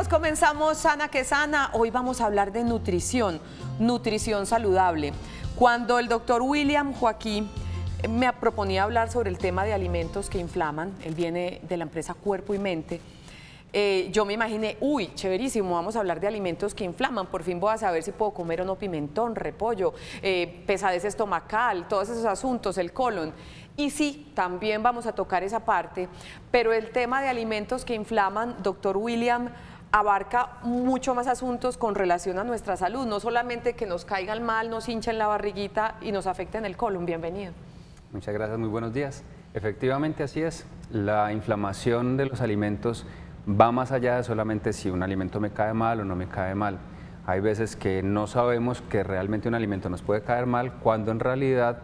comenzamos Sana que Sana. Hoy vamos a hablar de nutrición, nutrición saludable. Cuando el doctor William Joaquín me proponía hablar sobre el tema de alimentos que inflaman, él viene de la empresa Cuerpo y Mente, yo me imaginé, uy, chéverísimo, vamos a hablar de alimentos que inflaman, por fin voy a saber si puedo comer o no pimentón, repollo, pesadez estomacal, todos esos asuntos, el colon. Y sí, también vamos a tocar esa parte, pero el tema de alimentos que inflaman, doctor William, abarca mucho más asuntos con relación a nuestra salud, no solamente que nos caigan mal, nos hinchen la barriguita y nos afecten el colon. Bienvenido. Muchas gracias, muy buenos días. Efectivamente así es, la inflamación de los alimentos va más allá de solamente si un alimento me cae mal o no me cae mal. Hay veces que no sabemos que realmente un alimento nos puede caer mal cuando en realidad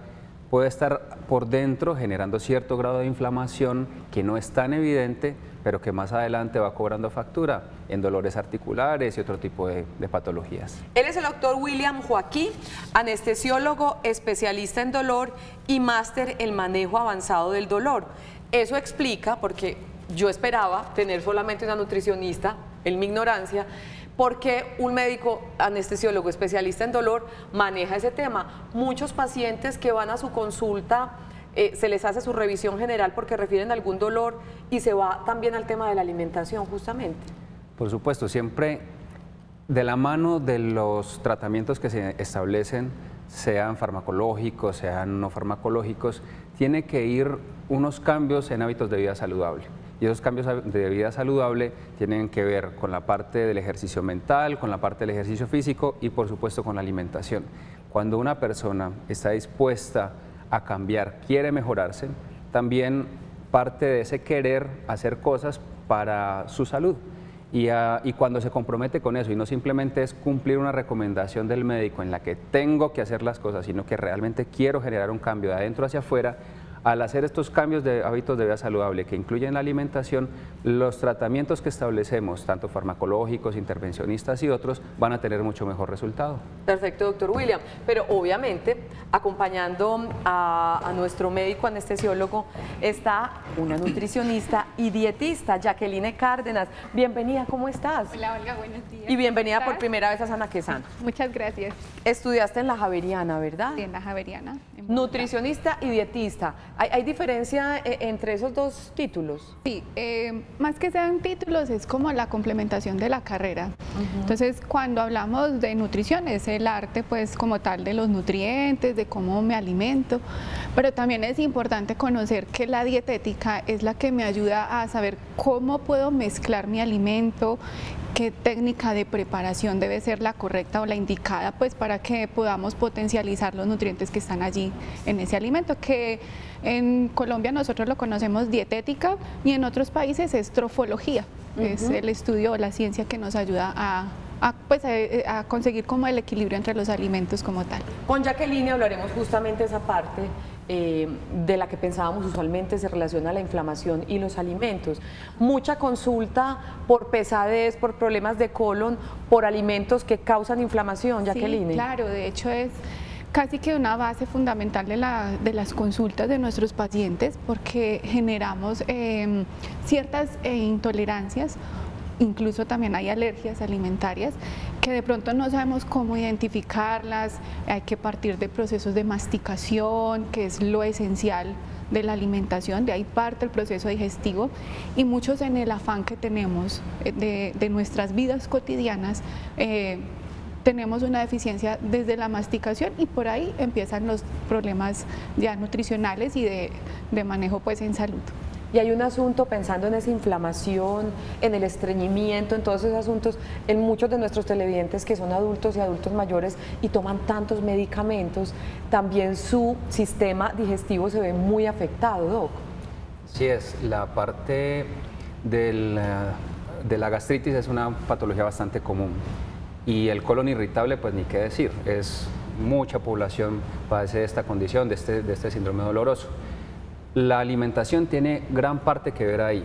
puede estar por dentro generando cierto grado de inflamación que no es tan evidente, pero que más adelante va cobrando factura en dolores articulares y otro tipo de patologías. Él es el doctor William Joaquín, anestesiólogo, especialista en dolor y máster en manejo avanzado del dolor. Eso explica, porque yo esperaba tener solamente una nutricionista, en mi ignorancia, porque un médico anestesiólogo especialista en dolor maneja ese tema. Muchos pacientes que van a su consulta, se les hace su revisión general porque refieren a algún dolor y se va también al tema de la alimentación justamente. Por supuesto, siempre de la mano de los tratamientos que se establecen, sean farmacológicos, sean no farmacológicos, tiene que ir unos cambios en hábitos de vida saludable. Y esos cambios de vida saludable tienen que ver con la parte del ejercicio mental, con la parte del ejercicio físico y por supuesto con la alimentación. Cuando una persona está dispuesta a cambiar, quiere mejorarse, también parte de ese querer hacer cosas para su salud. Y cuando se compromete con eso y no simplemente es cumplir una recomendación del médico en la que tengo que hacer las cosas, sino que realmente quiero generar un cambio de adentro hacia afuera, al hacer estos cambios de hábitos de vida saludable que incluyen la alimentación, los tratamientos que establecemos, tanto farmacológicos, intervencionistas y otros, van a tener mucho mejor resultado. Perfecto, doctor William. Pero obviamente, acompañando a nuestro médico anestesiólogo, está una nutricionista y dietista, Jacqueline Cárdenas. Bienvenida, ¿cómo estás? Hola, Olga, buenos días. Y bienvenida por primera vez a Sana que Sana. Muchas gracias. Estudiaste en la Javeriana, ¿verdad? Sí, en la Javeriana. Nutricionista y dietista. ¿Hay diferencia entre esos dos títulos? Sí, más que sean títulos es como la complementación de la carrera. Entonces, cuando hablamos de nutrición es el arte pues como tal de los nutrientes, de cómo me alimento, pero también es importante conocer que la dietética es la que me ayuda a saber cómo puedo mezclar mi alimento, qué técnica de preparación debe ser la correcta o la indicada pues para que podamos potencializar los nutrientes que están allí en ese alimento, que en Colombia nosotros lo conocemos dietética y en otros países es trofología, es el estudio o la ciencia que nos ayuda a conseguir como el equilibrio entre los alimentos como tal. Con Jacqueline hablaremos justamente de esa parte de la que pensábamos usualmente se relaciona a la inflamación y los alimentos. Mucha consulta por pesadez, por problemas de colon, por alimentos que causan inflamación, Jacqueline. Sí, claro, de hecho es casi que una base fundamental de las consultas de nuestros pacientes porque generamos ciertas intolerancias. Incluso también hay alergias alimentarias que de pronto no sabemos cómo identificarlas, hay que partir de procesos de masticación, que es lo esencial de la alimentación, de ahí parte el proceso digestivo y muchos en el afán que tenemos de nuestras vidas cotidianas, tenemos una deficiencia desde la masticación y por ahí empiezan los problemas ya nutricionales y de manejo pues en salud. Y hay un asunto pensando en esa inflamación, en el estreñimiento, en todos esos asuntos, en muchos de nuestros televidentes que son adultos y adultos mayores y toman tantos medicamentos, también su sistema digestivo se ve muy afectado, Doc. Sí es, la parte de la gastritis es una patología bastante común y el colon irritable pues ni qué decir, es mucha población padece de esta condición, de este síndrome doloroso. La alimentación tiene gran parte que ver ahí.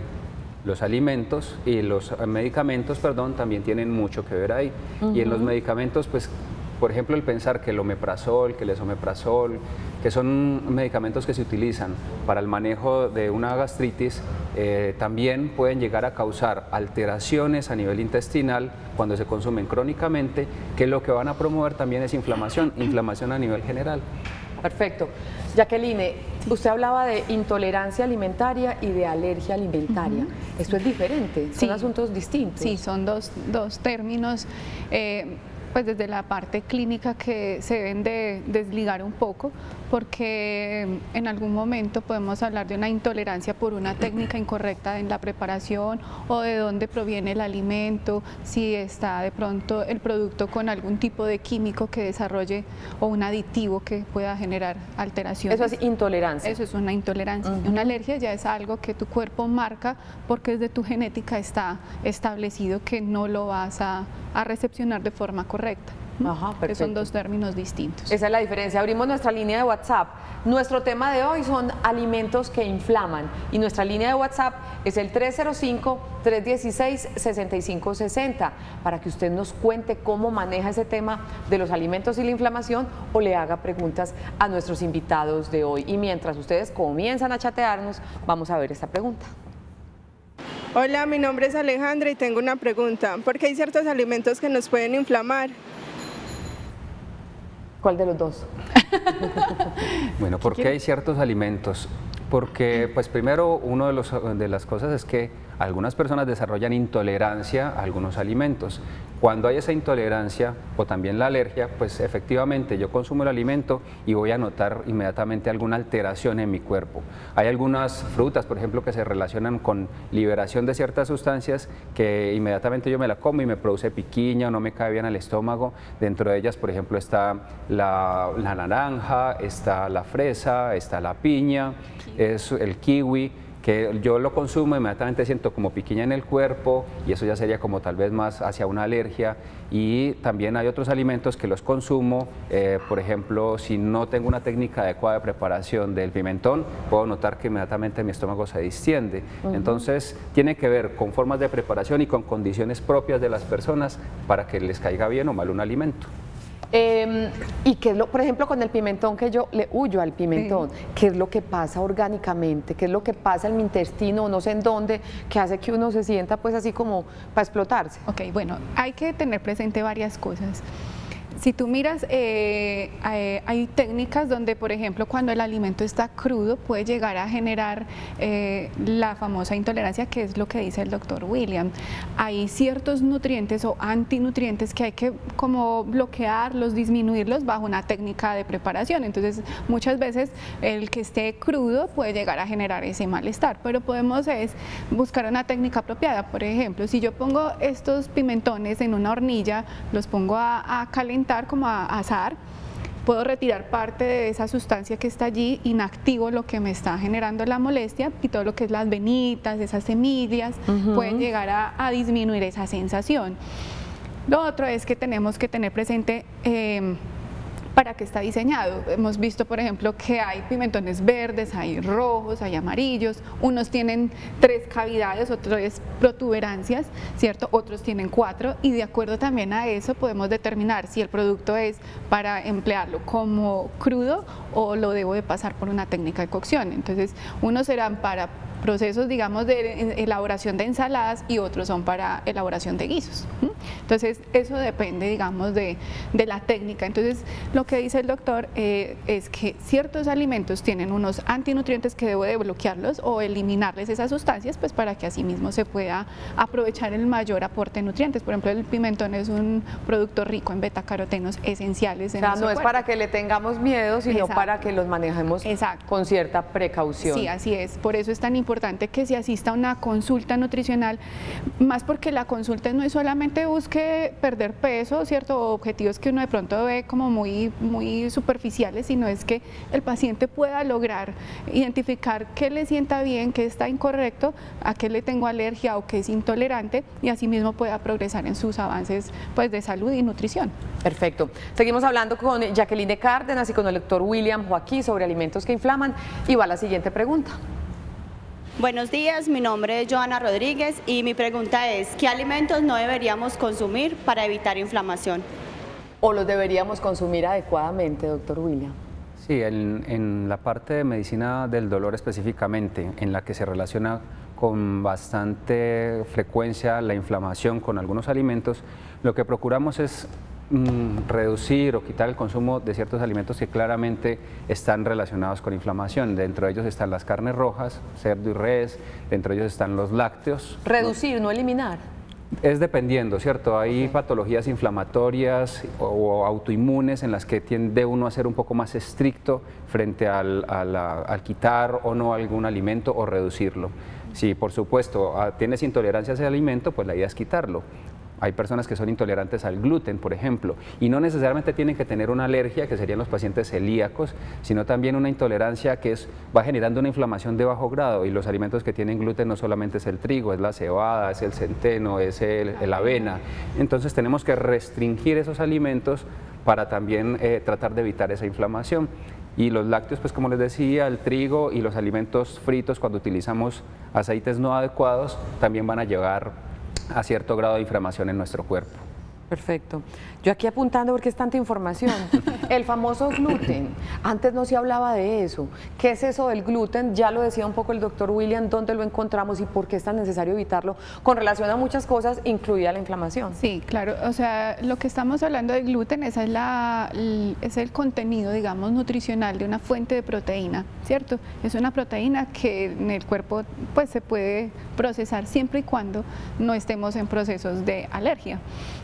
Los alimentos y los medicamentos, perdón, también tienen mucho que ver ahí. Y en los medicamentos, pues Por ejemplo, el pensar que el omeprazol, que el esomeprazol, que son medicamentos que se utilizan para el manejo de una gastritis, también pueden llegar a causar alteraciones a nivel intestinal cuando se consumen crónicamente, que lo que van a promover también es inflamación a nivel general. Perfecto. Jacqueline, usted hablaba de intolerancia alimentaria y de alergia alimentaria. Esto es diferente, son asuntos distintos. Sí, son dos términos, pues desde la parte clínica que se deben de desligar un poco, porque en algún momento podemos hablar de una intolerancia por una técnica incorrecta en la preparación o de dónde proviene el alimento, si está de pronto el producto con algún tipo de químico que desarrolle o un aditivo que pueda generar alteraciones. Eso es intolerancia. Eso es una intolerancia. Una alergia ya es algo que tu cuerpo marca porque desde tu genética está establecido que no lo vas a recepcionar de forma correcta. Ajá, que son dos términos distintos. Esa es la diferencia. Abrimos nuestra línea de WhatsApp. Nuestro tema de hoy son alimentos que inflaman y nuestra línea de WhatsApp es el 305-316-6560 para que usted nos cuente cómo maneja ese tema de los alimentos y la inflamación o le haga preguntas a nuestros invitados de hoy. Y mientras ustedes comienzan a chatearnos, vamos a ver esta pregunta. Hola, mi nombre es Alejandra y tengo una pregunta. ¿Por qué hay ciertos alimentos que nos pueden inflamar? ¿Cuál de los dos? Bueno, ¿por qué hay ciertos alimentos? Porque, pues primero, una de las cosas es que algunas personas desarrollan intolerancia a algunos alimentos. Cuando hay esa intolerancia o también la alergia, pues efectivamente yo consumo el alimento y voy a notar inmediatamente alguna alteración en mi cuerpo. Hay algunas frutas, por ejemplo, que se relacionan con liberación de ciertas sustancias que inmediatamente yo me la como y me produce piquiña o no me cae bien al estómago. Dentro de ellas, por ejemplo, está la naranja, está la fresa, está la piña, es el kiwi, que yo lo consumo, inmediatamente siento como piquiña en el cuerpo y eso ya sería como tal vez más hacia una alergia. Y también hay otros alimentos que los consumo, por ejemplo, si no tengo una técnica adecuada de preparación del pimentón, puedo notar que inmediatamente mi estómago se distiende. Entonces, tiene que ver con formas de preparación y con condiciones propias de las personas para que les caiga bien o mal un alimento. Y qué es lo, por ejemplo, con el pimentón, que yo le huyo al pimentón, ¿qué es lo que pasa orgánicamente? ¿Qué es lo que pasa en mi intestino, no sé en dónde, que hace que uno se sienta pues así como para explotarse? Ok, bueno, hay que tener presente varias cosas. Si tú miras, hay técnicas donde, por ejemplo, cuando el alimento está crudo puede llegar a generar la famosa intolerancia, que es lo que dice el doctor William. Hay ciertos nutrientes o antinutrientes que hay que como bloquearlos, disminuirlos bajo una técnica de preparación. Entonces, muchas veces el que esté crudo puede llegar a generar ese malestar, pero podemos buscar una técnica apropiada. Por ejemplo, si yo pongo estos pimentones en una hornilla, los pongo a calentar, como a asar, puedo retirar parte de esa sustancia que está allí, inactivo lo que me está generando la molestia y todo lo que es las venitas, esas semillas, pueden llegar a disminuir esa sensación. Lo otro es que tenemos que tener presente para qué está diseñado. Hemos visto, por ejemplo, que hay pimentones verdes, hay rojos, hay amarillos, unos tienen 3 cavidades, otros 3 protuberancias, ¿cierto? Otros tienen 4 y de acuerdo también a eso podemos determinar si el producto es para emplearlo como crudo o lo debo de pasar por una técnica de cocción. Entonces, unos serán para procesos, digamos, de elaboración de ensaladas y otros son para elaboración de guisos. Entonces, eso depende, digamos, de la técnica. Entonces, lo que dice el doctor es que ciertos alimentos tienen unos antinutrientes que debo de bloquearlos o eliminarles esas sustancias, pues para que así mismo se pueda aprovechar el mayor aporte de nutrientes. Por ejemplo, el pimentón es un producto rico en betacarotenos esenciales en nuestro cuerpo. No es para que le tengamos miedo, sino para que los manejemos con cierta precaución. Sí, así es. Por eso es tan importante que se asista a una consulta nutricional, más porque la consulta no es solamente busque perder peso, ¿cierto? O objetivos que uno de pronto ve como muy superficiales, sino es que el paciente pueda lograr identificar qué le sienta bien, qué está incorrecto, a qué le tengo alergia o qué es intolerante y asimismo pueda progresar en sus avances pues, de salud y nutrición. Perfecto. Seguimos hablando con Jacqueline Cárdenas y con el doctor William Joaquí sobre alimentos que inflaman y va la siguiente pregunta. Buenos días, mi nombre es Joana Rodríguez y mi pregunta es, ¿qué alimentos no deberíamos consumir para evitar inflamación? ¿O los deberíamos consumir adecuadamente, doctor William? Sí, en la parte de medicina del dolor específicamente, en la que se relaciona con bastante frecuencia la inflamación con algunos alimentos, lo que procuramos es reducir o quitar el consumo de ciertos alimentos que claramente están relacionados con inflamación. Dentro de ellos están las carnes rojas, cerdo y res, dentro de ellos están los lácteos. Reducir, no eliminar. Es dependiendo, ¿cierto? Hay patologías inflamatorias o autoinmunes en las que tiende uno a ser un poco más estricto frente al quitar o no algún alimento o reducirlo. Si, por supuesto, tienes intolerancia a ese alimento, pues la idea es quitarlo. Hay personas que son intolerantes al gluten, por ejemplo, y no necesariamente tienen que tener una alergia, que serían los pacientes celíacos, sino también una intolerancia que va generando una inflamación de bajo grado, y los alimentos que tienen gluten no solamente es el trigo, es la cebada, es el centeno, es la avena. Entonces tenemos que restringir esos alimentos para también tratar de evitar esa inflamación. Y los lácteos, pues como les decía, el trigo y los alimentos fritos, cuando utilizamos aceites no adecuados, también van a llevar a cierto grado de inflamación en nuestro cuerpo. Perfecto. Yo aquí apuntando porque es tanta información. El famoso gluten, antes no se hablaba de eso. ¿Qué es eso del gluten? Ya lo decía un poco el doctor William, ¿dónde lo encontramos y por qué es tan necesario evitarlo con relación a muchas cosas, incluida la inflamación? Sí, claro. O sea, lo que estamos hablando de gluten es el contenido, digamos, nutricional de una fuente de proteína, ¿cierto? Es una proteína que en el cuerpo pues se puede procesar siempre y cuando no estemos en procesos de alergia.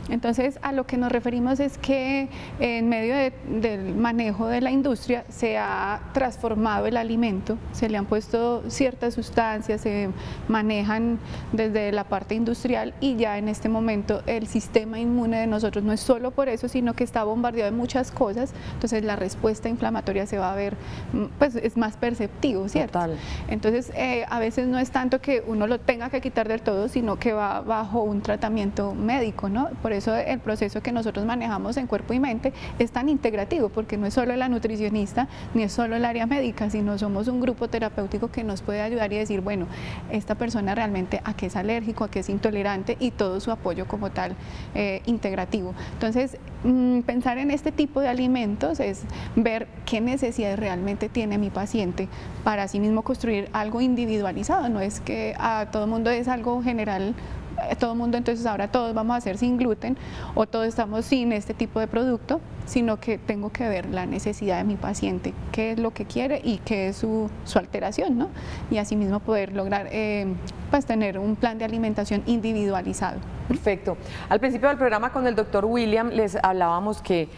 Entonces, a lo que nos referimos es que en medio del manejo de la industria se ha transformado el alimento, se le han puesto ciertas sustancias, se manejan desde la parte industrial y ya en este momento el sistema inmune de nosotros no es solo por eso, sino que está bombardeado de muchas cosas, entonces la respuesta inflamatoria se va a ver, pues es más perceptivo, ¿cierto? Total. Entonces, a veces no es tanto que uno lo tenga que quitar del todo, sino que va bajo un tratamiento médico, ¿no? Por eso el proceso que nosotros manejamos en cuerpo y mente es tan integrativo, porque no es solo la nutricionista ni es solo el área médica, sino somos un grupo terapéutico que nos puede ayudar y decir, bueno, esta persona realmente a qué es alérgico, a qué es intolerante, y todo su apoyo como tal integrativo. Entonces, pensar en este tipo de alimentos es ver qué necesidades realmente tiene mi paciente para así mismo construir algo individualizado. No es que a todo mundo es algo general, todo el mundo, entonces ahora todos vamos a hacer sin gluten o todos estamos sin este tipo de producto, sino que tengo que ver la necesidad de mi paciente, qué es lo que quiere y qué es su alteración, ¿no? Y asimismo poder lograr pues tener un plan de alimentación individualizado. Perfecto. Al principio del programa con el doctor William les hablábamos que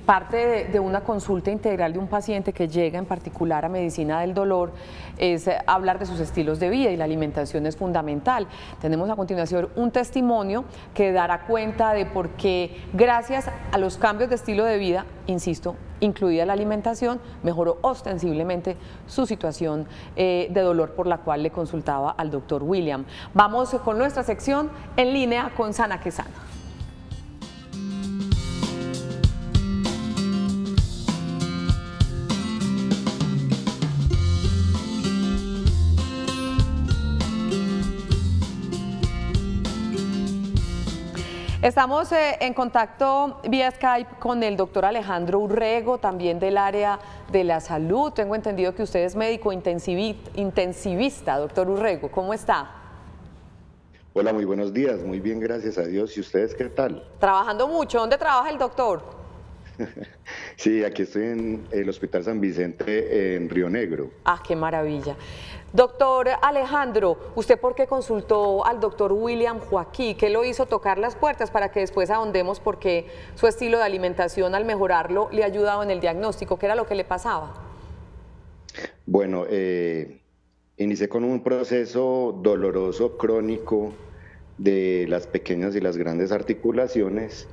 parte de una consulta integral de un paciente que llega en particular a medicina del dolor es hablar de sus estilos de vida, y la alimentación es fundamental. Tenemos a continuación un testimonio que dará cuenta de por qué, gracias a los cambios de estilo de vida, insisto, incluida la alimentación, mejoró ostensiblemente su situación de dolor por la cual le consultaba al doctor William. Vamos con nuestra sección En Línea con Sana que Sana. Estamos en contacto vía Skype con el doctor Alejandro Urrego, también del área de la salud. Tengo entendido que usted es médico intensivista, doctor Urrego. ¿Cómo está? Hola, muy buenos días. Muy bien, gracias a Dios. ¿Y ustedes qué tal? Trabajando mucho. ¿Dónde trabaja el doctor? Sí, aquí estoy en el Hospital San Vicente en Río Negro. Ah, qué maravilla. Doctor Alejandro, ¿usted por qué consultó al doctor William Joaquí? ¿Qué lo hizo tocar las puertas para que después ahondemos por qué su estilo de alimentación al mejorarlo le ha ayudado en el diagnóstico? ¿Qué era lo que le pasaba? Bueno, inicié con un proceso doloroso, crónico, de las pequeñas y las grandes articulaciones.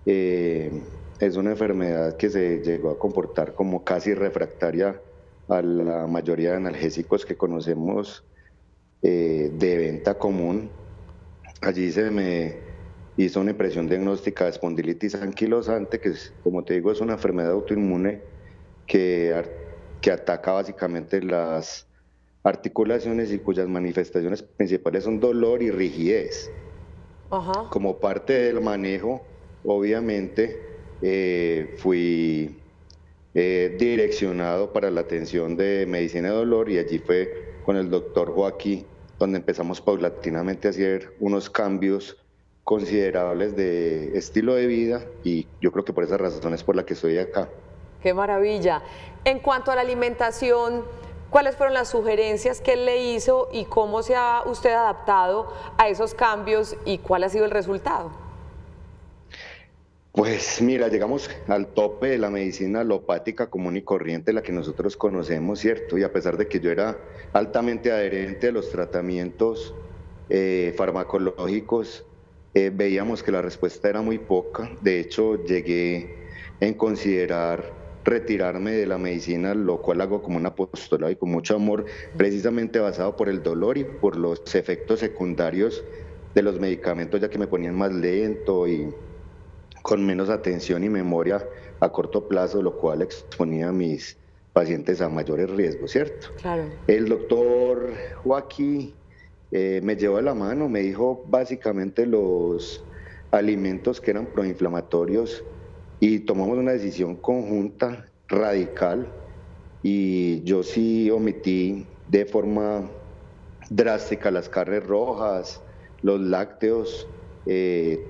Es una enfermedad que se llegó a comportar como casi refractaria a la mayoría de analgésicos que conocemos de venta común. Allí se me hizo una impresión diagnóstica de espondilitis anquilosante, que como te digo es una enfermedad autoinmune que ataca básicamente las articulaciones y cuyas manifestaciones principales son dolor y rigidez. Ajá. Como parte del manejo, obviamente, fui direccionado para la atención de medicina de dolor, y allí fue con el doctor Joaquín donde empezamos paulatinamente a hacer unos cambios considerables de estilo de vida, y yo creo que por esas razones por las que estoy acá. ¡Qué maravilla! En cuanto a la alimentación, ¿cuáles fueron las sugerencias que él le hizo y cómo se ha usted adaptado a esos cambios y cuál ha sido el resultado? Pues mira, llegamos al tope de la medicina alopática común y corriente, la que nosotros conocemos, ¿cierto? Y a pesar de que yo era altamente adherente a los tratamientos farmacológicos, veíamos que la respuesta era muy poca. De hecho, llegué en considerar retirarme de la medicina, lo cual hago como un apostolado y con mucho amor, precisamente basado por el dolor y por los efectos secundarios de los medicamentos, ya que me ponían más lento y con menos atención y memoria a corto plazo, lo cual exponía a mis pacientes a mayores riesgos, ¿cierto? Claro. El doctor Joaquín me llevó de la mano, me dijo básicamente los alimentos que eran proinflamatorios, y tomamos una decisión conjunta, radical, y yo sí omití de forma drástica las carnes rojas, los lácteos,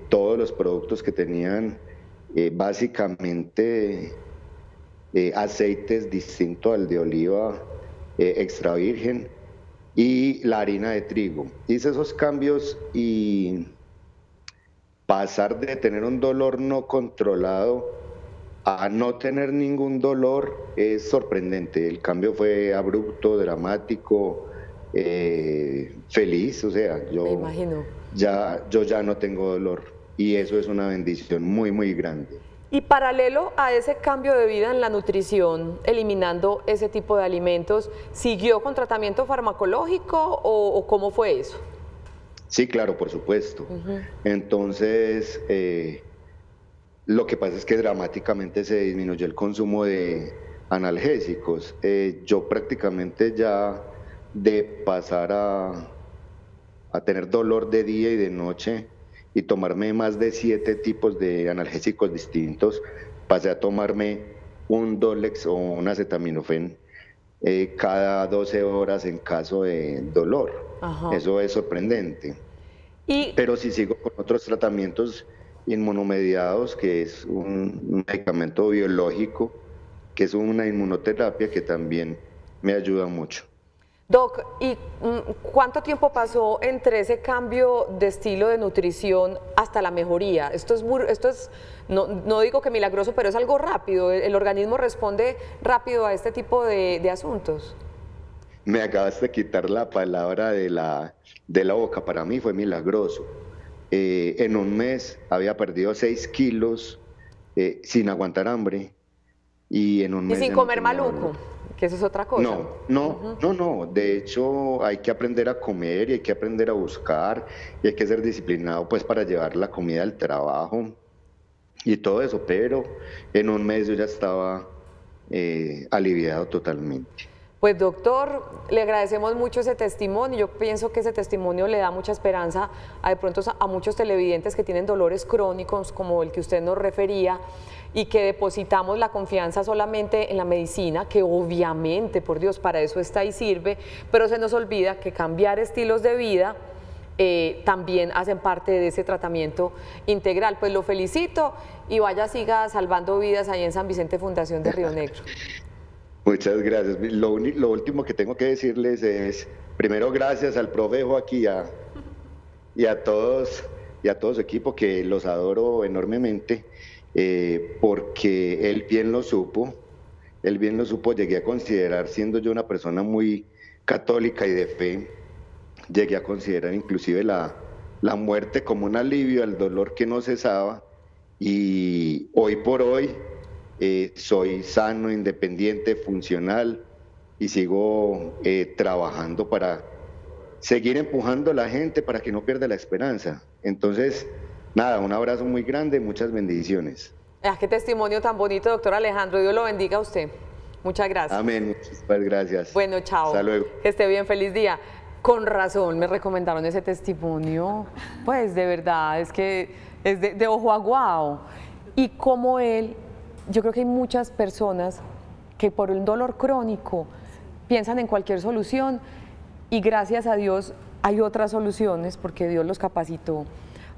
todos los productos que tenían básicamente aceites distintos al de oliva extra virgen, y la harina de trigo. Hice esos cambios y pasar de tener un dolor no controlado a no tener ningún dolor es sorprendente. El cambio fue abrupto, dramático, feliz, o sea, Me imagino. yo ya no tengo dolor, y eso es una bendición muy, muy grande. Y paralelo a ese cambio de vida en la nutrición, eliminando ese tipo de alimentos, ¿siguió con tratamiento farmacológico o cómo fue eso? Sí, claro, por supuesto. Entonces, lo que pasa es que dramáticamente se disminuyó el consumo de analgésicos. Yo prácticamente ya de pasar a tener dolor de día y de noche y tomarme más de 7 tipos de analgésicos distintos, pasé a tomarme un Dolex o un acetaminofén cada 12 horas en caso de dolor. Ajá. Eso es sorprendente. Pero si sigo con otros tratamientos inmunomediados, que es un medicamento biológico, que es una inmunoterapia que también me ayuda mucho. Doc, ¿y cuánto tiempo pasó entre ese cambio de estilo de nutrición hasta la mejoría? Esto es no digo que milagroso, pero es algo rápido. ¿El organismo responde rápido a este tipo de asuntos? Me acabas de quitar la palabra de la boca. Para mí fue milagroso. En un mes había perdido 6 kilos sin aguantar hambre, y en un mes... Y sin comer maluco, que eso es otra cosa. No. De hecho, hay que aprender a comer y hay que aprender a buscar y hay que ser disciplinado pues para llevar la comida al trabajo y todo eso, pero en un mes yo ya estaba aliviado totalmente. Pues doctor, le agradecemos mucho ese testimonio. Yo pienso que ese testimonio le da mucha esperanza de pronto a muchos televidentes que tienen dolores crónicos como el que usted nos refería, y que depositamos la confianza solamente en la medicina, que obviamente, por Dios, para eso está y sirve, pero se nos olvida que cambiar estilos de vida también hacen parte de ese tratamiento integral. Pues lo felicito y siga salvando vidas ahí en San Vicente Fundación de Río Negro. Muchas gracias. Lo último que tengo que decirles es, primero, gracias al profe Joaquín y a todo su equipo, que los adoro enormemente, porque él bien lo supo, llegué a considerar, siendo yo una persona muy católica y de fe, llegué a considerar inclusive la muerte como un alivio al dolor que no cesaba, y hoy por hoy soy sano, independiente, funcional, y sigo trabajando para seguir empujando a la gente para que no pierda la esperanza. Entonces, nada, un abrazo muy grande, muchas bendiciones. Qué testimonio tan bonito, doctor Alejandro. Dios lo bendiga a usted. Muchas gracias. Amén, muchísimas gracias. Bueno, chao. Hasta luego. Que esté bien, feliz día. Con razón me recomendaron ese testimonio. Pues de verdad, es que es de ojo aguado. y como él, yo creo que hay muchas personas que por un dolor crónico piensan en cualquier solución y gracias a Dios hay otras soluciones porque Dios los capacitó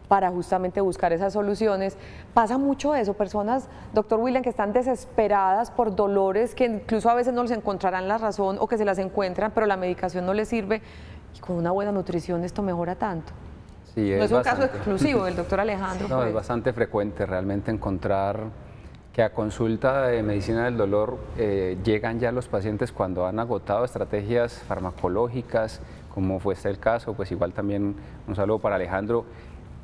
para justamente buscar esas soluciones. Pasa mucho eso, personas, doctor William, que están desesperadas por dolores que incluso a veces no les encontrarán la razón o que se las encuentran, pero la medicación no les sirve y con una buena nutrición esto mejora tanto. Sí, no es un caso exclusivo del doctor Alejandro. No, es bastante frecuente realmente encontrar que a consulta de medicina del dolor llegan ya los pacientes cuando han agotado estrategias farmacológicas, como fue este el caso, pues igual también un saludo para Alejandro,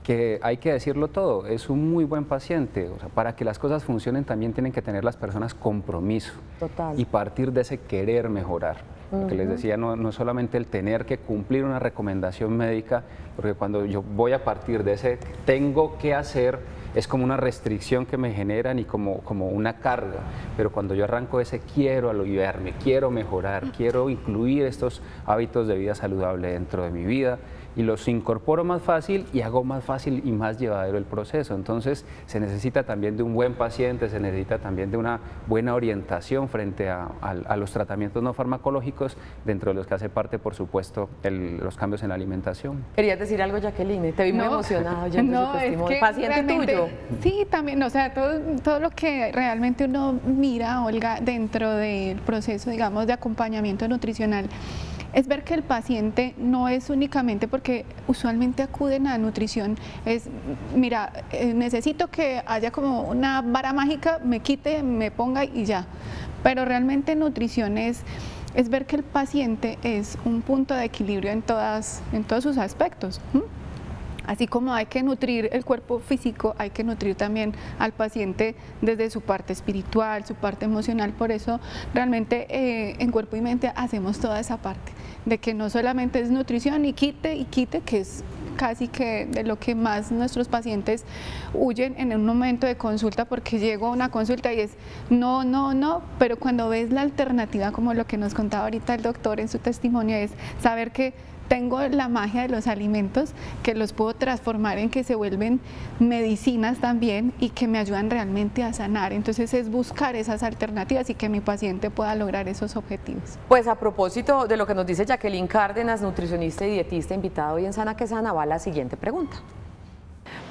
que hay que decirlo todo, es un muy buen paciente. O sea, para que las cosas funcionen también tienen que tener las personas compromiso. Total. Y partir de ese querer mejorar. Lo que les decía, no solamente el tener que cumplir una recomendación médica, porque cuando yo voy a partir de ese tengo que hacer, es como una restricción que me generan y como una carga, pero cuando yo arranco ese quiero aliviarme, quiero mejorar, quiero incluir estos hábitos de vida saludable dentro de mi vida y los incorporo más fácil y hago más fácil y más llevadero el proceso. Entonces se necesita también de un buen paciente, se necesita también de una buena orientación frente a los tratamientos no farmacológicos, dentro de los que hace parte, por supuesto, los cambios en la alimentación. ¿Querías decir algo, Jacqueline? Te vi muy emocionada oyendo su testimonio. Es que ¿Paciente tuyo? Sí, también, o sea, todo lo que realmente uno mira, Olga, dentro del proceso, digamos, de acompañamiento nutricional, es ver que el paciente no es únicamente porque usualmente acuden a nutrición, es, mira, necesito que haya como una vara mágica, me quite, me ponga y ya. Pero realmente nutrición es ver que el paciente es un punto de equilibrio en todos sus aspectos. Así como hay que nutrir el cuerpo físico, hay que nutrir también al paciente desde su parte espiritual, su parte emocional. Por eso realmente en Cuerpo y Mente hacemos toda esa parte, de que no solamente es nutrición y quite, que es casi que de lo que más nuestros pacientes huyen en un momento de consulta, porque llego a una consulta y es no, pero cuando ves la alternativa, como lo que nos contaba ahorita el doctor en su testimonio, es saber que tengo la magia de los alimentos, que los puedo transformar en que se vuelven medicinas también y que me ayudan realmente a sanar. Entonces es buscar esas alternativas y que mi paciente pueda lograr esos objetivos. Pues a propósito de lo que nos dice Jacqueline Cárdenas, nutricionista y dietista invitada hoy en Sana que Sana, va la siguiente pregunta.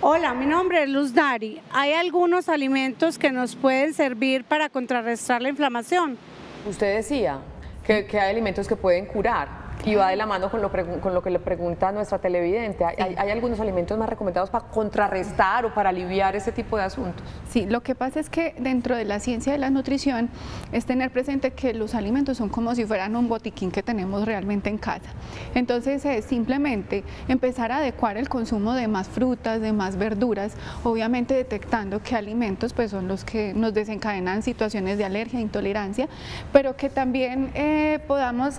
Hola, mi nombre es Luz Dari. ¿Hay algunos alimentos que nos pueden servir para contrarrestar la inflamación? Usted decía que hay alimentos que pueden curar. Y va de la mano con lo que le pregunta nuestra televidente. ¿Hay algunos alimentos más recomendados para contrarrestar o para aliviar ese tipo de asuntos? Sí, lo que pasa es que dentro de la ciencia de la nutrición es tener presente que los alimentos son como si fueran un botiquín que tenemos realmente en casa. Entonces es simplemente empezar a adecuar el consumo de más frutas, de más verduras, obviamente detectando qué alimentos pues son los que nos desencadenan situaciones de alergia, intolerancia, pero que también podamos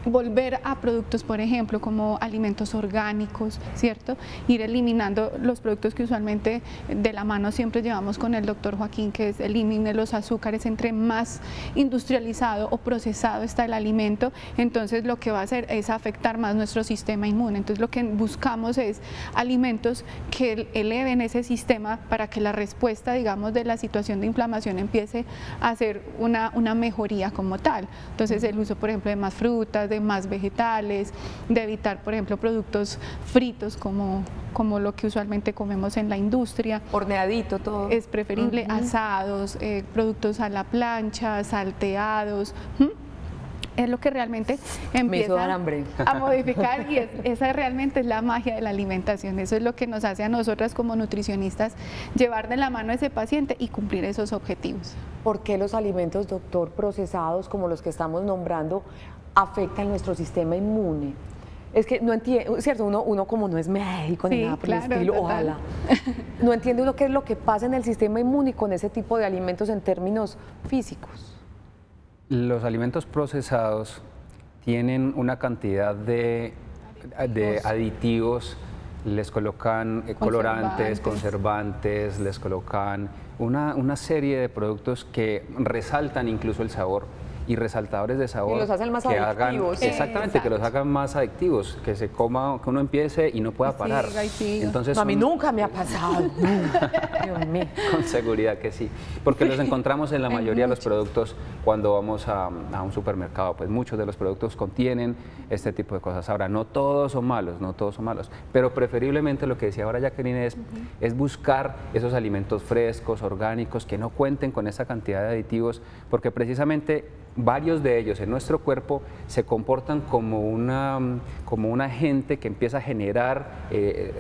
volver a productos, por ejemplo, como alimentos orgánicos, ¿cierto? Ir eliminando los productos que usualmente de la mano siempre llevamos con el doctor Joaquín, que es elimine los azúcares. Entre más industrializado o procesado está el alimento, entonces lo que va a hacer es afectar más nuestro sistema inmune. Entonces lo que buscamos es alimentos que eleven ese sistema para que la respuesta, digamos, de la situación de inflamación empiece a hacer una mejoría como tal. Entonces el uso, por ejemplo, de más frutas, de más vegetales, de evitar, por ejemplo, productos fritos como lo que usualmente comemos en la industria. Horneadito todo. Es preferible asados, productos a la plancha, salteados. Es lo que realmente empieza a modificar y esa realmente es la magia de la alimentación. Eso es lo que nos hace a nosotras como nutricionistas llevar de la mano a ese paciente y cumplir esos objetivos. ¿Por qué los alimentos, doctor, procesados como los que estamos nombrando afectan nuestro sistema inmune? Es que no entiendo, ¿cierto? Uno como no es médico ni nada por el estilo, ojalá. No entiende uno qué es lo que pasa en el sistema inmune con ese tipo de alimentos en términos físicos. Los alimentos procesados tienen una cantidad de aditivos, les colocan colorantes, conservantes, les colocan una serie de productos que resaltan incluso el sabor y resaltadores de sabor y los hacen más que adictivos. exactamente, que los hagan más adictivos, que se coma, que uno empiece y no pueda parar. Entonces no, a mí nunca me ha pasado. Dios mío. Con seguridad que sí, porque los encontramos en la mayoría de los productos cuando vamos a un supermercado, pues muchos de los productos contienen este tipo de cosas. Ahora, no todos son malos, no todos son malos, pero preferiblemente lo que decía ahora Jacqueline es buscar esos alimentos frescos, orgánicos, que no cuenten con esa cantidad de aditivos, porque precisamente varios de ellos en nuestro cuerpo se comportan como un agente que empieza a generar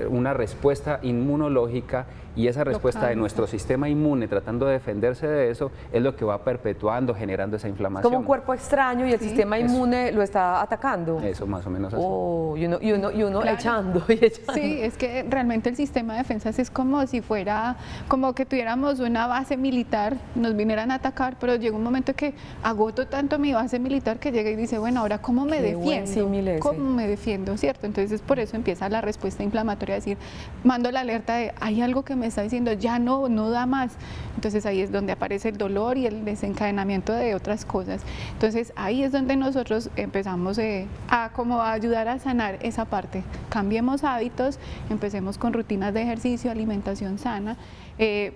una respuesta inmunológica, y esa respuesta de nuestro sistema inmune tratando de defenderse de eso es lo que va perpetuando, generando esa inflamación. Como un cuerpo extraño y el sistema inmune lo está atacando. Eso más o menos así. Y uno claro. echando y echando. Sí, es que realmente el sistema de defensas es como si fuera, como que tuviéramos una base militar, nos vinieran a atacar, pero llega un momento que agoto tanto mi base militar que llega y dice, bueno, ahora ¿cómo me defiendo? ¿Cómo me defiendo? ¿Cierto? Entonces por eso empieza la respuesta inflamatoria, a decir, mando la alerta de, hay algo que me está diciendo, ya no da más. Entonces ahí es donde aparece el dolor y el desencadenamiento de otras cosas. Entonces ahí es donde nosotros empezamos a ayudar a sanar esa parte. Cambiemos hábitos, empecemos con rutinas de ejercicio, alimentación sana,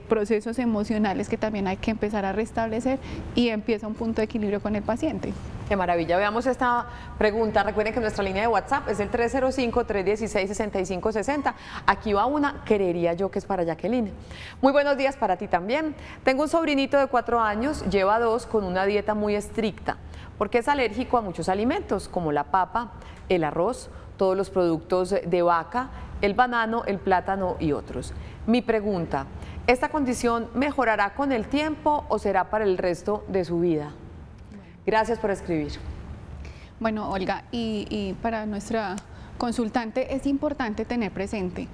procesos emocionales que también hay que empezar a restablecer, y empieza un punto de equilibrio con el paciente. Qué maravilla. Veamos esta pregunta. Recuerden que nuestra línea de WhatsApp es el 305-316-6560. Aquí va una, creería yo que es para Jacqueline. Muy buenos días para ti también. Tengo un sobrinito de 4 años, lleva 2 con una dieta muy estricta, porque es alérgico a muchos alimentos, como la papa, el arroz, todos los productos de vaca, el banano, el plátano y otros. Mi pregunta, ¿esta condición mejorará con el tiempo o será para el resto de su vida? Gracias por escribir. Bueno, Olga, y para nuestra consultante es importante tener presente,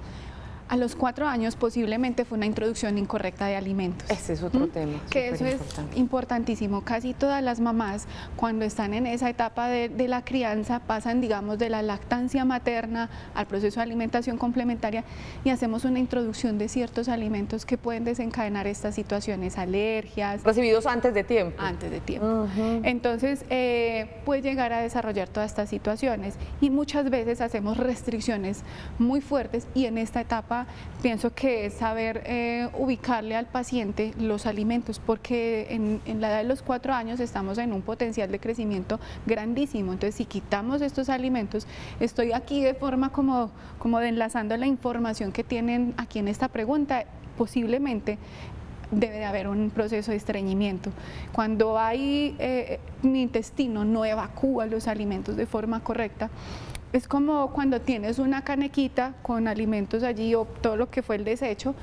a los 4 años posiblemente fue una introducción incorrecta de alimentos. Ese es otro tema. Que eso es importantísimo. Casi todas las mamás cuando están en esa etapa de la crianza pasan, digamos, de la lactancia materna al proceso de alimentación complementaria y hacemos una introducción de ciertos alimentos que pueden desencadenar estas situaciones, alergias. Recibidos antes de tiempo. Antes de tiempo. Entonces puede llegar a desarrollar todas estas situaciones y muchas veces hacemos restricciones muy fuertes, y en esta etapa pienso que es saber ubicarle al paciente los alimentos, porque en la edad de los 4 años estamos en un potencial de crecimiento grandísimo. Entonces, si quitamos estos alimentos, estoy aquí de forma como de enlazando la información que tienen aquí en esta pregunta, posiblemente debe de haber un proceso de estreñimiento. Cuando mi intestino no evacúa los alimentos de forma correcta, es como cuando tienes una canequita con alimentos allí o todo lo que fue el desecho,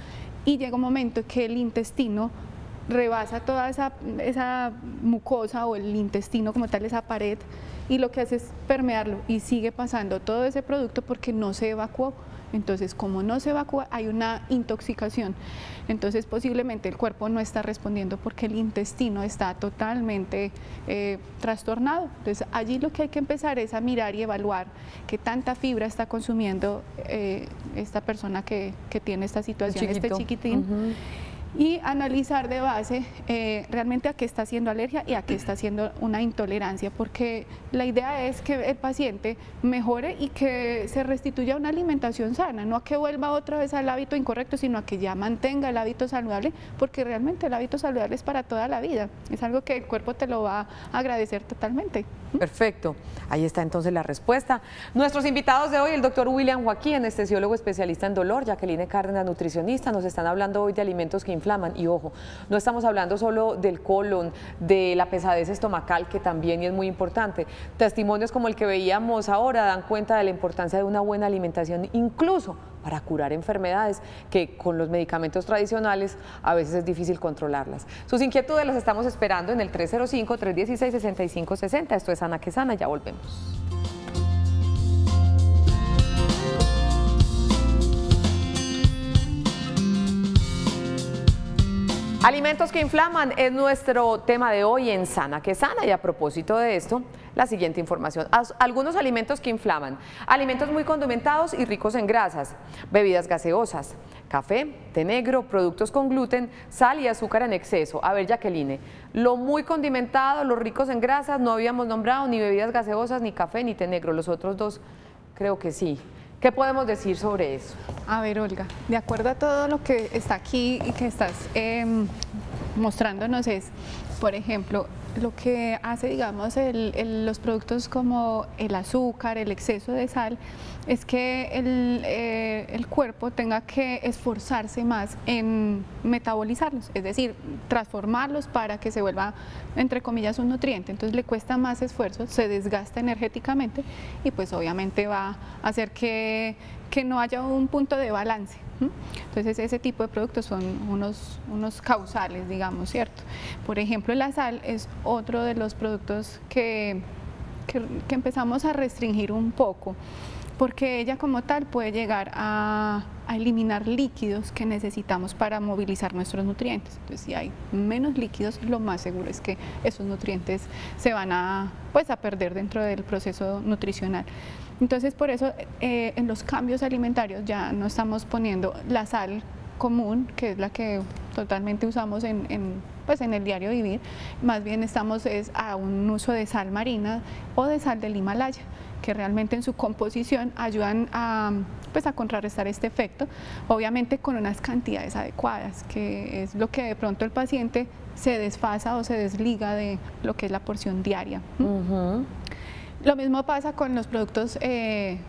y llega un momento que el intestino rebasa toda esa mucosa o el intestino como tal, esa pared, y lo que hace es permearlo y sigue pasando todo ese producto porque no se evacuó. Entonces, como no se evacúa, hay una intoxicación. Entonces, posiblemente el cuerpo no está respondiendo porque el intestino está totalmente trastornado. Entonces, allí lo que hay que empezar es a mirar y evaluar qué tanta fibra está consumiendo esta persona que tiene esta situación, este chiquitín. Y analizar de base realmente a qué está haciendo alergia y a qué está haciendo una intolerancia, porque la idea es que el paciente mejore y que se restituya a una alimentación sana, no a que vuelva otra vez al hábito incorrecto, sino a que ya mantenga el hábito saludable, porque realmente el hábito saludable es para toda la vida, es algo que el cuerpo te lo va a agradecer totalmente. Perfecto, ahí está entonces la respuesta. Nuestros invitados de hoy, el doctor William Joaquín, anestesiólogo especialista en dolor, Jacqueline Cárdenas, nutricionista, nos están hablando hoy de alimentos que inflaman, y ojo, no estamos hablando solo del colon, de la pesadez estomacal, que también es muy importante. Testimonios como el que veíamos ahora dan cuenta de la importancia de una buena alimentación, incluso para curar enfermedades que con los medicamentos tradicionales a veces es difícil controlarlas. Sus inquietudes las estamos esperando en el 305-316-6560. Esto es Sana que Sana, ya volvemos. Alimentos que inflaman es nuestro tema de hoy en Sana que Sana, y a propósito de esto, la siguiente información. Algunos alimentos que inflaman: alimentos muy condimentados y ricos en grasas, bebidas gaseosas, café, té negro, productos con gluten, sal y azúcar en exceso. A ver, Jacqueline, lo muy condimentado, los ricos en grasas, no habíamos nombrado ni bebidas gaseosas, ni café, ni té negro. Los otros dos creo que sí. ¿Qué podemos decir sobre eso? A ver, Olga, de acuerdo a todo lo que está aquí y que estás mostrándonos es, por ejemplo, lo que hace, digamos, los productos como el azúcar, el exceso de sal, es que el cuerpo tenga que esforzarse más en metabolizarlos, es decir, transformarlos para que se vuelva, entre comillas, un nutriente. Entonces le cuesta más esfuerzo, se desgasta energéticamente y pues obviamente va a hacer que no haya un punto de balance. Entonces ese tipo de productos son unos causales, digamos, ¿cierto? Por ejemplo, la sal es otro de los productos que empezamos a restringir un poco, porque ella como tal puede llegar a eliminar líquidos que necesitamos para movilizar nuestros nutrientes. Entonces, si hay menos líquidos, lo más seguro es que esos nutrientes se van a perder dentro del proceso nutricional. Entonces, por eso en los cambios alimentarios ya no estamos poniendo la sal común, que es la que totalmente usamos en el diario vivir, más bien estamos a un uso de sal marina o de sal del Himalaya, que realmente en su composición ayudan a contrarrestar este efecto, obviamente con unas cantidades adecuadas, que es lo que de pronto el paciente se desfasa o se desliga de lo que es la porción diaria. Lo mismo pasa con los productos de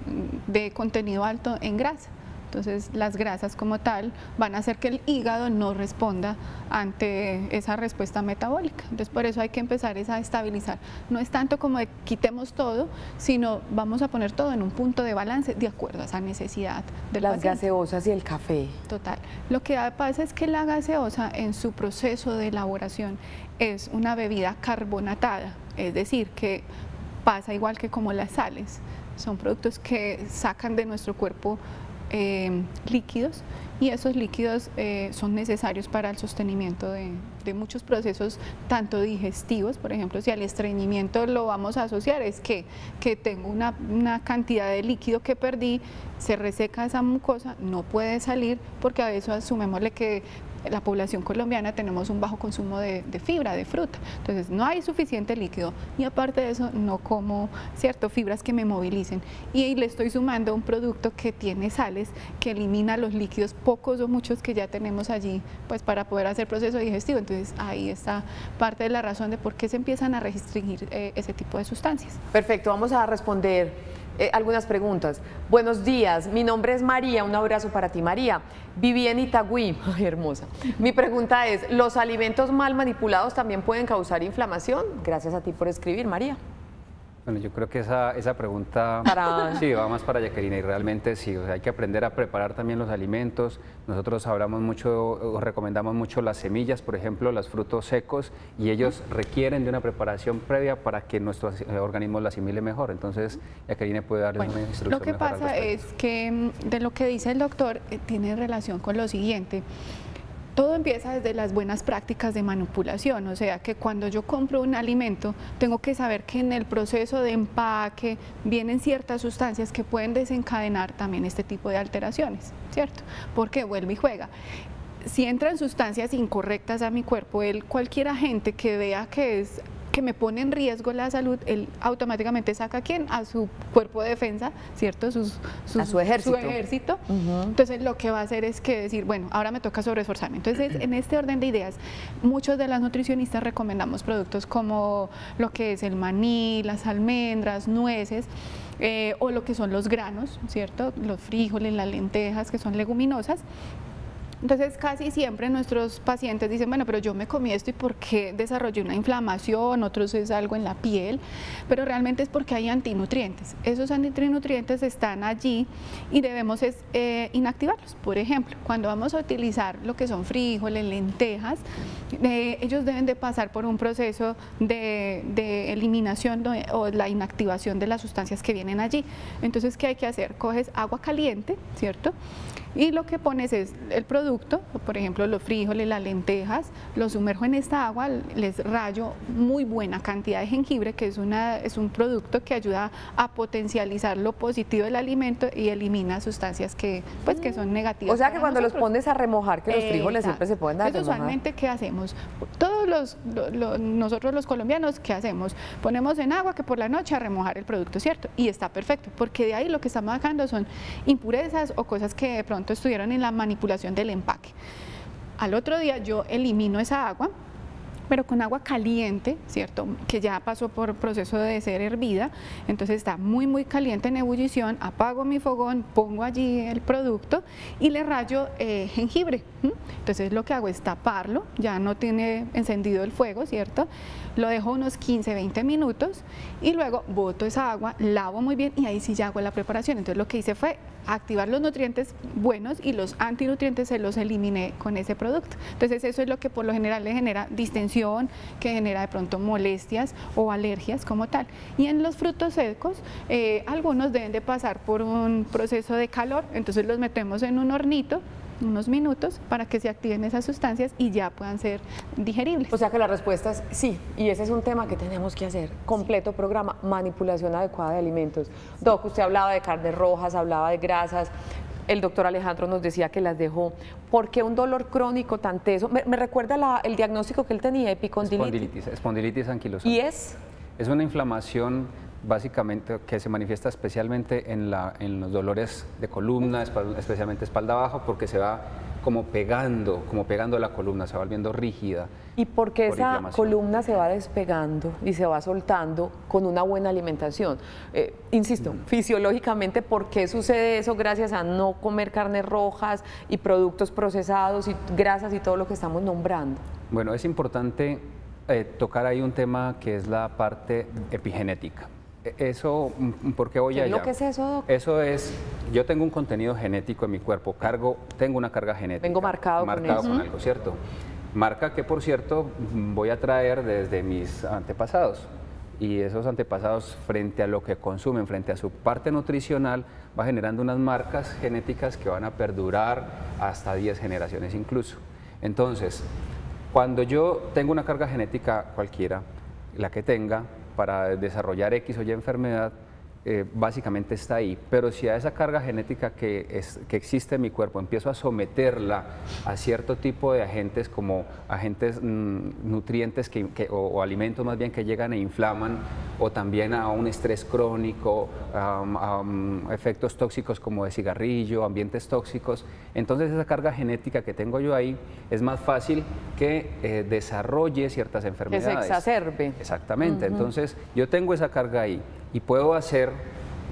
contenido alto en grasa. Entonces las grasas como tal van a hacer que el hígado no responda ante esa respuesta metabólica. Entonces por eso hay que empezar a estabilizar. No es tanto como de quitemos todo, sino vamos a poner todo en un punto de balance de acuerdo a esa necesidad del paciente. Las gaseosas y el café. Total. Lo que pasa es que la gaseosa en su proceso de elaboración es una bebida carbonatada, es decir, que pasa igual que como las sales. Son productos que sacan de nuestro cuerpo líquidos y esos líquidos son necesarios para el sostenimiento de muchos procesos, tanto digestivos. Por ejemplo, si al estreñimiento lo vamos a asociar, es que tengo una cantidad de líquido que perdí, se reseca esa mucosa, no puede salir, porque a eso asumémosle que la población colombiana tenemos un bajo consumo de fibra, de fruta, entonces no hay suficiente líquido y aparte de eso no como fibras que me movilicen y le estoy sumando un producto que tiene sales, que elimina los líquidos pocos o muchos que ya tenemos allí para poder hacer proceso digestivo. Entonces ahí está parte de la razón de por qué se empiezan a restringir ese tipo de sustancias. Perfecto, vamos a responder algunas preguntas. Buenos días, mi nombre es María, un abrazo para ti, María. Viví en Itagüí. Ay, hermosa. Mi pregunta es, ¿los alimentos mal manipulados también pueden causar inflamación? Gracias a ti por escribir, María. Bueno, yo creo que esa pregunta sí, va más para Jacqueline y realmente sí, o sea, hay que aprender a preparar también los alimentos. Nosotros hablamos mucho, o recomendamos mucho las semillas, por ejemplo, los frutos secos, y ellos requieren de una preparación previa para que nuestro organismo la asimile mejor. Entonces, Jacqueline puede darles una instrucción. Lo que pasa es que de lo que dice el doctor tiene relación con lo siguiente. Todo empieza desde las buenas prácticas de manipulación, o sea que cuando yo compro un alimento tengo que saber que en el proceso de empaque vienen ciertas sustancias que pueden desencadenar también este tipo de alteraciones, ¿cierto? Porque vuelve y juega. Si entran sustancias incorrectas a mi cuerpo, cualquier agente que vea que me pone en riesgo la salud, él automáticamente saca ¿a quién? A su cuerpo de defensa, ¿cierto? A su ejército. Su ejército. Entonces lo que va a hacer es que decir, bueno, ahora me toca sobreesforzarme. Entonces en este orden de ideas, muchos de las nutricionistas recomendamos productos como lo que es el maní, las almendras, nueces, o lo que son los granos, ¿cierto? Los frijoles, las lentejas, que son leguminosas. Entonces casi siempre nuestros pacientes dicen, bueno, pero yo me comí esto y ¿por qué desarrollé una inflamación? Otros es algo en la piel, pero realmente es porque hay antinutrientes. Esos antinutrientes están allí y debemos inactivarlos. Por ejemplo, cuando vamos a utilizar lo que son frijoles, lentejas, ellos deben de pasar por un proceso de eliminación o la inactivación de las sustancias que vienen allí. Entonces, ¿qué hay que hacer? Coges agua caliente, ¿cierto? Y lo que pones es el producto, por ejemplo los frijoles, las lentejas, los sumerjo en esta agua, les rayo muy buena cantidad de jengibre, que es un producto que ayuda a potencializar lo positivo del alimento y elimina sustancias que son negativas. O sea que cuando los pones a remojar, que los frijoles siempre se pueden dar a Entonces, remojar. usualmente, ¿qué hacemos? Todos nosotros los colombianos, ¿qué hacemos? Ponemos en agua que por la noche a remojar el producto, ¿cierto? Y está perfecto, porque de ahí lo que estamos sacando son impurezas o cosas que de pronto estuvieron en la manipulación del empaque. Al otro día yo elimino esa agua, pero con agua caliente, ¿cierto? Que ya pasó por proceso de ser hervida, entonces está muy muy caliente en ebullición, apago mi fogón, pongo allí el producto y le rayo jengibre. Entonces lo que hago es taparlo, ya no tiene encendido el fuego, ¿cierto? Lo dejo unos 15-20 minutos y luego boto esa agua, lavo muy bien y ahí sí ya hago la preparación. Entonces lo que hice fue activar los nutrientes buenos y los antinutrientes se los eliminé con ese producto. Entonces eso es lo que por lo general le genera distensión, que genera de pronto molestias o alergias como tal. Y en los frutos secos, algunos deben de pasar por un proceso de calor, entonces los metemos en un hornito unos minutos para que se activen esas sustancias y ya puedan ser digeribles. O sea que la respuesta es sí, y ese es un tema que tenemos que hacer, completo programa, manipulación adecuada de alimentos. Doc, usted hablaba de carnes rojas, hablaba de grasas, el doctor Alejandro nos decía que las dejó. ¿Por qué un dolor crónico tan teso? Me recuerda el diagnóstico que él tenía, epicondilitis. Espondilitis anquilosante. ¿Y es? Es una inflamación básicamente que se manifiesta especialmente en los dolores de columna, especialmente espalda baja, porque se va como pegando la columna, se va volviendo rígida. ¿Y por qué esa columna se va despegando y se va soltando con una buena alimentación? Insisto, fisiológicamente, ¿por qué sucede eso gracias a no comer carnes rojas y productos procesados y grasas y todo lo que estamos nombrando? Bueno, es importante tocar ahí un tema que es la parte epigenética. Eso, ¿por qué voy allá? ¿Qué es lo que es eso, doctor? Eso es, yo tengo un contenido genético en mi cuerpo, tengo una carga genética. Vengo marcado con algo, ¿cierto? Marca que, por cierto, voy a traer desde mis antepasados. Y esos antepasados, frente a lo que consumen, frente a su parte nutricional, va generando unas marcas genéticas que van a perdurar hasta 10 generaciones incluso. Entonces, cuando yo tengo una carga genética cualquiera, la que tenga, para desarrollar X o Y enfermedad, básicamente está ahí. Pero si a esa carga genética que existe en mi cuerpo empiezo a someterla a cierto tipo de agentes, como agentes nutrientes o alimentos más bien que llegan e inflaman, o también a un estrés crónico, a efectos tóxicos como de cigarrillo, ambientes tóxicos, entonces esa carga genética que tengo yo ahí es más fácil que desarrolle ciertas enfermedades. Que se exacerbe. Exactamente, entonces yo tengo esa carga ahí y puedo hacer,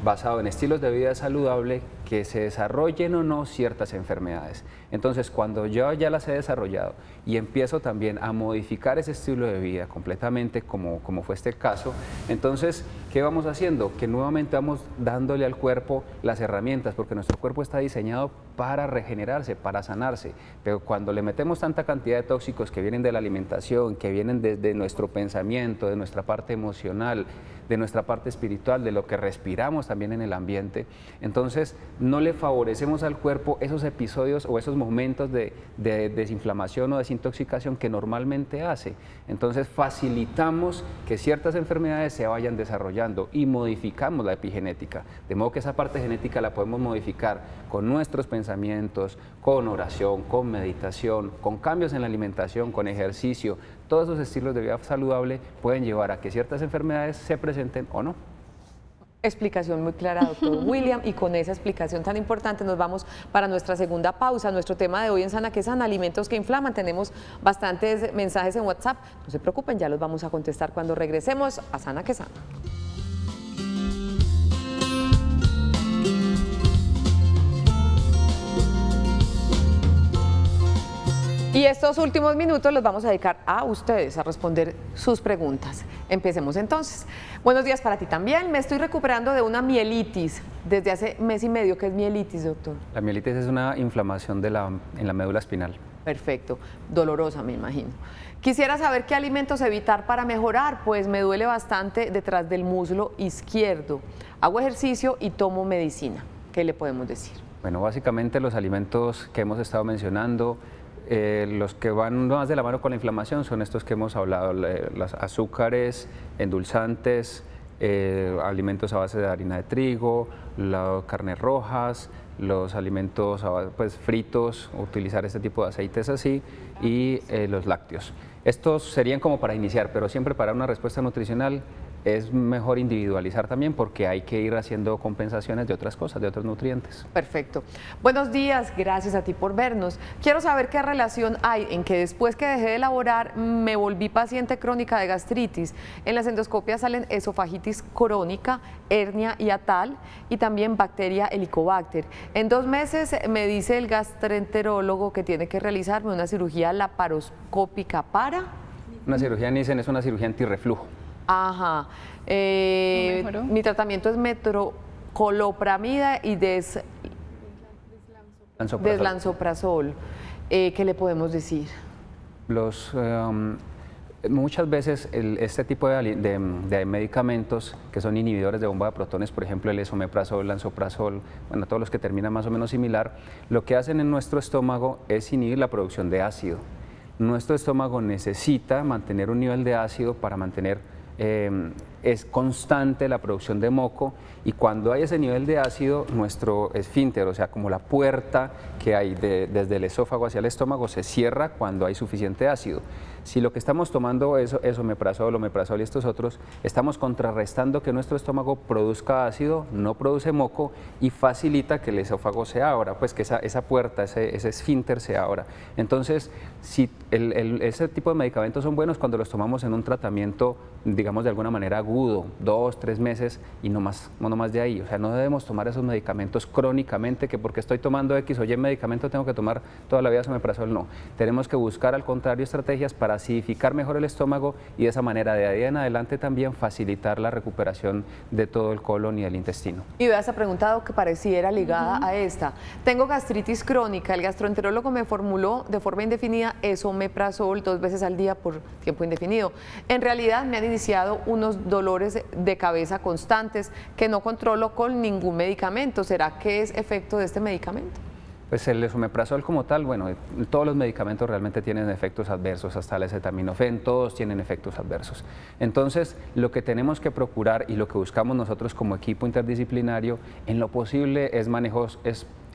basado en estilos de vida saludable, que se desarrollen o no ciertas enfermedades. Entonces, cuando yo ya las he desarrollado y empiezo también a modificar ese estilo de vida completamente, como fue este caso, entonces, ¿qué vamos haciendo? Que nuevamente vamos dándole al cuerpo las herramientas, porque nuestro cuerpo está diseñado para regenerarse, para sanarse, pero cuando le metemos tanta cantidad de tóxicos que vienen de la alimentación, que vienen desde nuestro pensamiento, de nuestra parte emocional, de nuestra parte espiritual, de lo que respiramos también en el ambiente, entonces no le favorecemos al cuerpo esos episodios o esos momentos de desinflamación o desintoxicación que normalmente hace. Entonces facilitamos que ciertas enfermedades se vayan desarrollando y modificamos la epigenética, de modo que esa parte genética la podemos modificar con nuestros pensamientos, con oración, con meditación, con cambios en la alimentación, con ejercicio. Todos esos estilos de vida saludable pueden llevar a que ciertas enfermedades se presenten o no. Explicación muy clara, doctor William, y con esa explicación tan importante nos vamos para nuestra segunda pausa. Nuestro tema de hoy en Sana que Sana, alimentos que inflaman. Tenemos bastantes mensajes en WhatsApp, no se preocupen, ya los vamos a contestar cuando regresemos a Sana que Sana. Y estos últimos minutos los vamos a dedicar a ustedes a responder sus preguntas. Empecemos entonces. Buenos días para ti también. Me estoy recuperando de una mielitis desde hace mes y medio. ¿Qué es mielitis, doctor? La mielitis es una inflamación en la médula espinal. Perfecto. Dolorosa, me imagino. Quisiera saber qué alimentos evitar para mejorar, pues me duele bastante detrás del muslo izquierdo. Hago ejercicio y tomo medicina. ¿Qué le podemos decir? Bueno, básicamente los alimentos que hemos estado mencionando, los que van más de la mano con la inflamación son estos que hemos hablado, los azúcares, endulzantes, alimentos a base de harina de trigo, las carnes rojas, los alimentos pues, fritos, utilizar este tipo de aceites así, y los lácteos. Estos serían como para iniciar, pero siempre para una respuesta nutricional es mejor individualizar también porque hay que ir haciendo compensaciones de otras cosas, de otros nutrientes. Perfecto. Buenos días, gracias a ti por vernos. Quiero saber qué relación hay en que después que dejé de laborar me volví paciente crónica de gastritis. En las endoscopias salen esofagitis crónica, hernia hiatal y también bacteria Helicobacter. En 2 meses me dice el gastroenterólogo que tiene que realizarme una cirugía laparoscópica para... Una cirugía Nissen es una cirugía antirreflujo. Ajá. Mi tratamiento es metoclopramida y deslanzoprazol. ¿Qué le podemos decir? Muchas veces este tipo de medicamentos que son inhibidores de bomba de protones, por ejemplo el esomeprazol, lansoprazol, bueno, todos los que terminan más o menos similar, lo que hacen en nuestro estómago es inhibir la producción de ácido. Nuestro estómago necesita mantener un nivel de ácido para mantener es constante la producción de moco, y cuando hay ese nivel de ácido, nuestro esfínter, o sea, como la puerta que hay desde el esófago hacia el estómago, se cierra cuando hay suficiente ácido. Si lo que estamos tomando es omeprazol y estos otros, estamos contrarrestando que nuestro estómago produzca ácido, no produce moco y facilita que el esófago se abra, pues que esa puerta, ese esfínter se abra. Entonces, si ese tipo de medicamentos son buenos cuando los tomamos en un tratamiento, digamos de alguna manera agudo, 2, 3 meses y no más de ahí. O sea, no debemos tomar esos medicamentos crónicamente, que porque estoy tomando X o Y medicamento tengo que tomar toda la vida omeprazol. No, tenemos que buscar al contrario estrategias para acidificar mejor el estómago y de esa manera de ahí en adelante también facilitar la recuperación de todo el colon y el intestino. Y veas, ha preguntado que pareciera ligada a esta. Tengo gastritis crónica, el gastroenterólogo me formuló de forma indefinida esomeprazol 2 veces al día por tiempo indefinido. En realidad me han iniciado unos dolores de cabeza constantes que no controlo con ningún medicamento. ¿Será que es efecto de este medicamento? Pues el esomeprazol como tal, bueno, todos los medicamentos realmente tienen efectos adversos, hasta el acetaminofén, todos tienen efectos adversos. Entonces, lo que tenemos que procurar y lo que buscamos nosotros como equipo interdisciplinario, en lo posible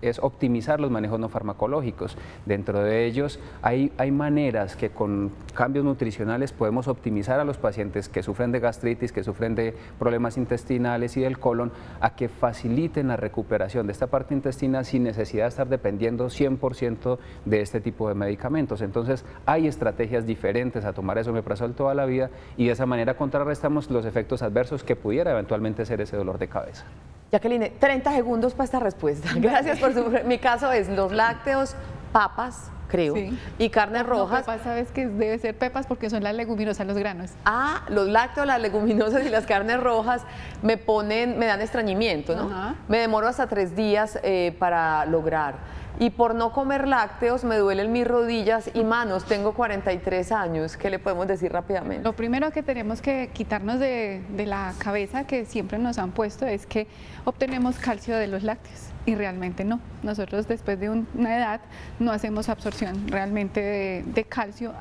es optimizar los manejos no farmacológicos. Dentro de ellos hay maneras que con cambios nutricionales podemos optimizar a los pacientes que sufren de gastritis, que sufren de problemas intestinales y del colon, a que faciliten la recuperación de esta parte intestinal sin necesidad de estar dependiendo 100% de este tipo de medicamentos. Entonces hay estrategias diferentes a tomar esomeprazol toda la vida y de esa manera contrarrestamos los efectos adversos que pudiera eventualmente ser ese dolor de cabeza. Jacqueline, 30 segundos para esta respuesta. Gracias por mi caso es los lácteos, papas, creo, sí, y carnes rojas. Pepas, sabes que debe ser pepas porque son las leguminosas, los granos. Ah, los lácteos, las leguminosas y las carnes rojas me dan estreñimiento, ¿no? Ajá. Me demoro hasta 3 días para lograr. Y por no comer lácteos me duelen mis rodillas y manos. Tengo 43 años. ¿Qué le podemos decir rápidamente? Lo primero que tenemos que quitarnos de la cabeza, que siempre nos han puesto, es que obtenemos calcio de los lácteos. Y realmente no. Nosotros después de una edad no hacemos absorción realmente de calcio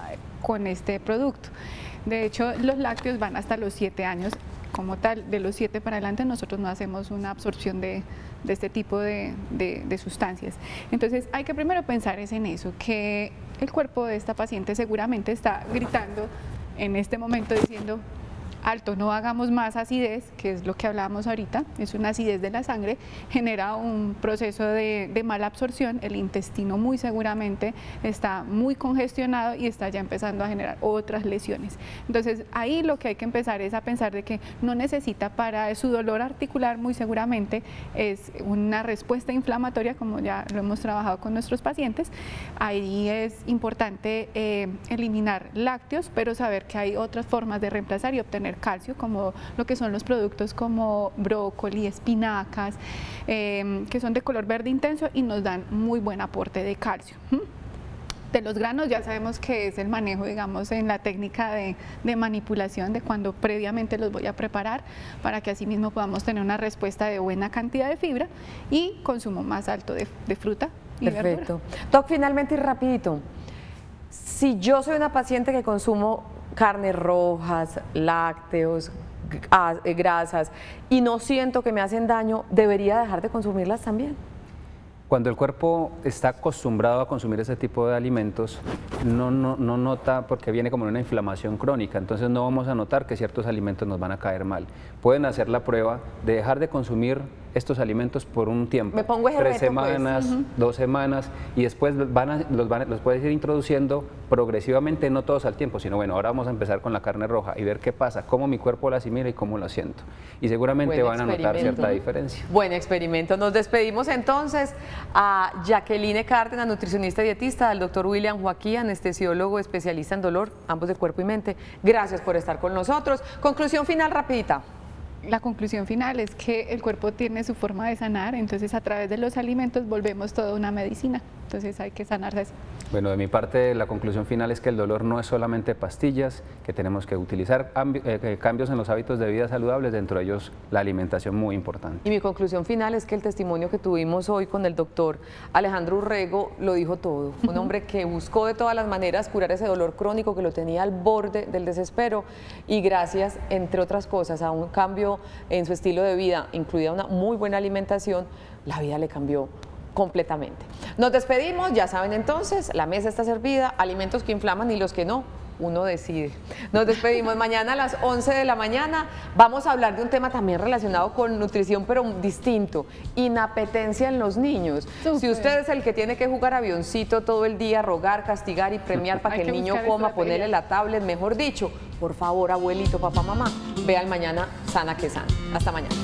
con este producto. De hecho, los lácteos van hasta los 7 años. Como tal, de los 7 para adelante nosotros no hacemos una absorción de este tipo de sustancias. Entonces hay que primero pensar en eso, que el cuerpo de esta paciente seguramente está gritando en este momento diciendo: alto, no hagamos más acidez, que es lo que hablábamos ahorita, es una acidez de la sangre, genera un proceso de mala absorción, el intestino muy seguramente está muy congestionado y está ya empezando a generar otras lesiones. Entonces ahí lo que hay que empezar es a pensar de que no necesita, para su dolor articular muy seguramente es una respuesta inflamatoria, como ya lo hemos trabajado con nuestros pacientes. Ahí es importante eliminar lácteos, pero saber que hay otras formas de reemplazar y obtener calcio, como lo que son los productos como brócoli, espinacas, que son de color verde intenso y nos dan muy buen aporte de calcio. de los granos ya sabemos que es el manejo, digamos, en la técnica de manipulación, de cuando previamente los voy a preparar, para que así mismo podamos tener una respuesta de buena cantidad de fibra y consumo más alto de fruta y Perfecto. verdura. Doc, finalmente y rapidito, si yo soy una paciente que consumo carnes rojas, lácteos, grasas y no siento que me hacen daño, ¿debería dejar de consumirlas también? Cuando el cuerpo está acostumbrado a consumir ese tipo de alimentos, no nota, porque viene como una inflamación crónica, entonces no vamos a notar que ciertos alimentos nos van a caer mal. Pueden hacer la prueba de dejar de consumir estos alimentos por un tiempo. Me pongo ese 3 reto, semanas, pues. 2 semanas, y después los puedes ir introduciendo progresivamente, no todos al tiempo, sino bueno, ahora vamos a empezar con la carne roja y ver qué pasa, cómo mi cuerpo la asimila y cómo lo siento. Y seguramente Buen van a notar experimento. cierta diferencia. Buen experimento. Nos despedimos entonces a Jacqueline Cárdenas, nutricionista y dietista, al doctor William Joaquí, anestesiólogo especialista en dolor, ambos de cuerpo y mente. Gracias por estar con nosotros. Conclusión final rapidita. La conclusión final es que el cuerpo tiene su forma de sanar, entonces a través de los alimentos volvemos toda una medicina, entonces hay que sanarse así. Bueno, de mi parte la conclusión final es que el dolor no es solamente pastillas, que tenemos que utilizar cambios en los hábitos de vida saludables, dentro de ellos la alimentación muy importante. Y mi conclusión final es que el testimonio que tuvimos hoy con el doctor Alejandro Urrego lo dijo todo. Un hombre que buscó de todas las maneras curar ese dolor crónico que lo tenía al borde del desespero y gracias, entre otras cosas, a un cambio en su estilo de vida, incluida una muy buena alimentación, la vida le cambió completamente. Nos despedimos, ya saben entonces, la mesa está servida, alimentos que inflaman y los que no, uno decide. Nos despedimos mañana a las 11 de la mañana, vamos a hablar de un tema también relacionado con nutrición, pero distinto, inapetencia en los niños. Súper. Si usted es el que tiene que jugar avioncito todo el día, rogar, castigar y premiar para Hay que el que niño buscar coma, estrategias. ponerle la tablet, mejor dicho, por favor, abuelito, papá, mamá, vean mañana Sana que Sana. Hasta mañana.